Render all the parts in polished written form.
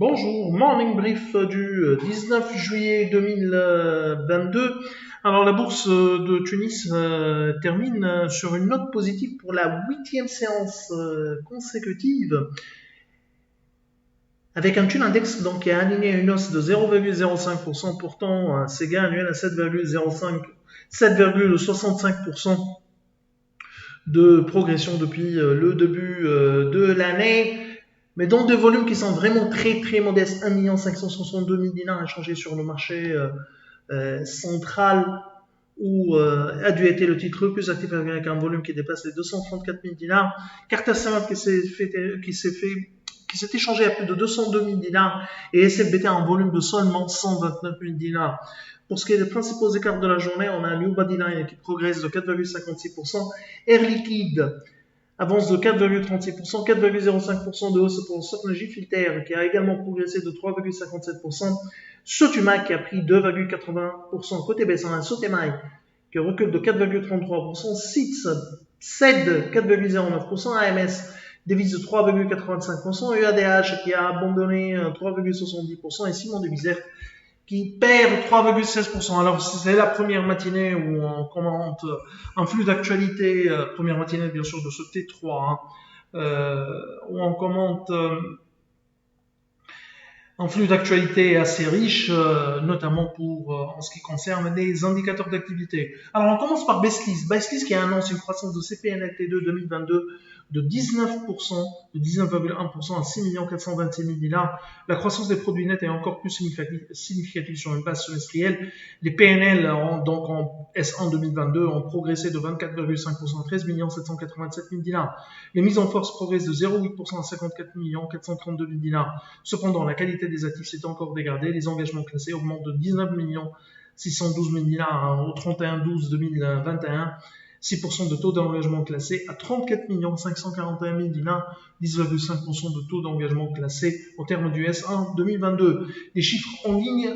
Bonjour, morning brief du 19 juillet 2022. Alors la bourse de Tunis termine sur une note positive pour la 8e séance consécutive, avec un Thun Index donc, qui a aligné une hausse de 0,05%, pourtant ses gains annuels à 7,65% de progression depuis le début de l'année. Mais dans des volumes qui sont vraiment très modestes, 1 562 000 dinars échangés sur le marché central, où a dû être le titre le plus actif avec un volume qui dépasse les 234 000 dinars. Carter Cement qui s'est échangé à plus de 202 000 dinars et SFBT en volume de seulement 129 000 dinars. Pour ce qui est des principaux écarts de la journée, on a un New Bodyline qui progresse de 4,56%, Air Liquide avance de 4,36%, 4,05% de hausse pour Sotnergy Filter qui a également progressé de 3,57%, Sotumac qui a pris 2,80%, côté baisse on a Sotemaï qui recule de 4,33%, SITS cède 4,09%, AMS dévise de 3,85%, UADH qui a abandonné 3,70% et Simon de Bizère qui perd 3,16%. Alors, c'est la première matinée où on commente un flux d'actualité, première matinée bien sûr de ce T3, où on commente un flux d'actualité assez riche, notamment en ce qui concerne les indicateurs d'activité. Alors, on commence par Bestlis. Bestlis qui annonce une croissance de CPNLT2 2022 de 19%, de 19,1% à 6 426 000 dinars. La croissance des produits nets est encore plus significative sur une base semestrielle. Les PNL, donc en S1 2022, ont progressé de 24,5% à 13 787 000 dinars. Les mises en force progressent de 0,8% à 54 432 000 dinars. Cependant, la qualité des actifs s'est encore dégradée. Les engagements classés augmentent de 19 612 000 dinars au 31-12-2021. 6% de taux d'engagement classé à 34 541 000 dinars, 10,5% de taux d'engagement classé au terme du S1 2022. Les chiffres en ligne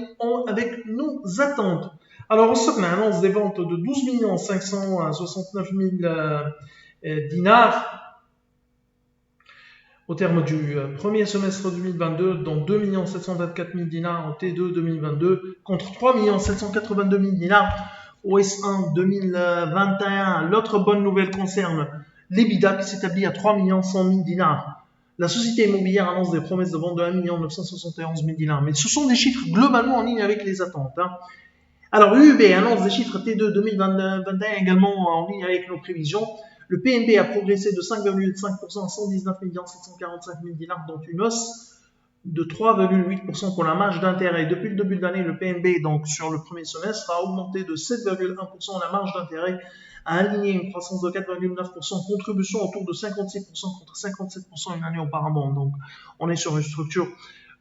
avec nos attentes. Alors, on sort l'annonce des ventes de 12 569 000 dinars au terme du premier semestre 2022, dont 2 724 000 dinars en T2 2022, contre 3 782 000 dinars au S1 2021. L'autre bonne nouvelle concerne l'EBITDA qui s'établit à 3 100 000 dinars. La société immobilière annonce des promesses de vente de 1 971 000 dinars, mais ce sont des chiffres globalement en ligne avec les attentes. Alors, UUB annonce des chiffres T2 2021 également en ligne avec nos prévisions. Le PNB a progressé de 5,5% à 119 745 000 dinars, dont une hausse de 3,8% pour la marge d'intérêt. Depuis le début de l'année, le PNB, donc sur le premier semestre, a augmenté de 7,1% la marge d'intérêt, a aligné une croissance de 4,9%, contribution autour de 56% contre 57% une année auparavant. Donc, on est sur une structure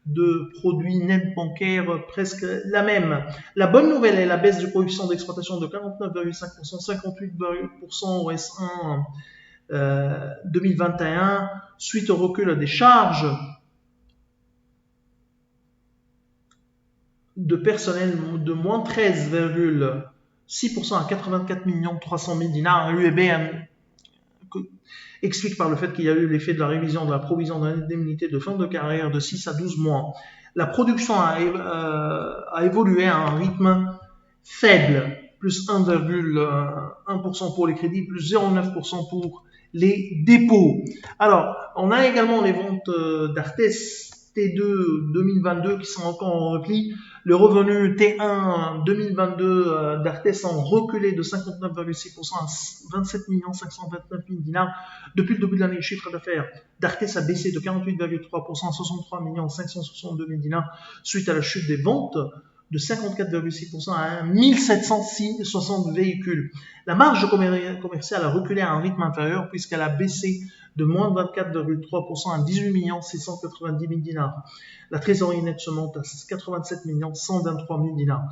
de produits nets bancaires presque la même. La bonne nouvelle est la baisse du coefficient d'exploitation de 49,5%, 58% au S1 2021, suite au recul des charges de personnel de moins 13,6% à 84 300 000 dinars. L'UEB explique par le fait qu'il y a eu l'effet de la révision de la provision d'indemnité de fin de carrière de 6 à 12 mois. La production a évolué à un rythme faible, plus 1,1% pour les crédits, plus 0,9% pour les dépôts. Alors, on a également les ventes d'Artes T2 2022 qui sont encore en repli. Le revenu T1 2022 d'Artes ont reculé de 59,6% à 27 529 000 dinars. Depuis le début de l'année, le chiffre d'affaires d'Artes a baissé de 48,3% à 63 562 000 dinars suite à la chute des ventes de 54,6% à 1760 véhicules. La marge commerciale a reculé à un rythme inférieur puisqu'elle a baissé de moins 24,3% à 18 690 000 dinars. La trésorerie nette se monte à 87 123 000 dinars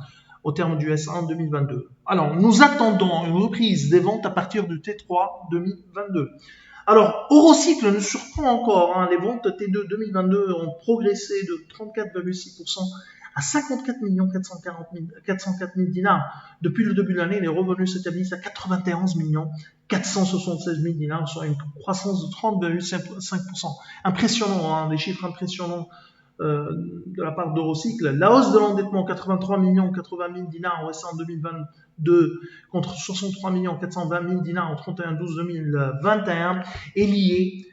au terme du S1 2022. Alors, nous attendons une reprise des ventes à partir du T3 2022. Alors, Eurocycle nous surprend encore. Les ventes T2 2022 ont progressé de 34,6% à 54 404 000 dinars. Depuis le début de l'année, les revenus s'établissent à 91 476 000 dinars, soit une croissance de 30,5%. Impressionnant, des chiffres impressionnants de la part d'Eurocycle. La hausse de l'endettement, 83 millions 80 000 dinars en récent 2022 contre 63 millions 420 000 dinars en 31-12-2021 est liée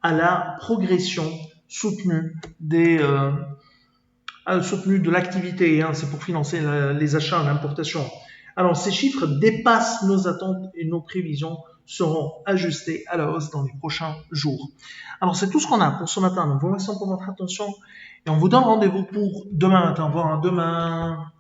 à la progression soutenue de l'activité. C'est pour financer les achats, l'importation. Alors, ces chiffres dépassent nos attentes et nos prévisions seront ajustés à la hausse dans les prochains jours. Alors, c'est tout ce qu'on a pour ce matin. Nous vous remercions pour votre attention et on vous donne rendez-vous pour demain matin. Au revoir, demain.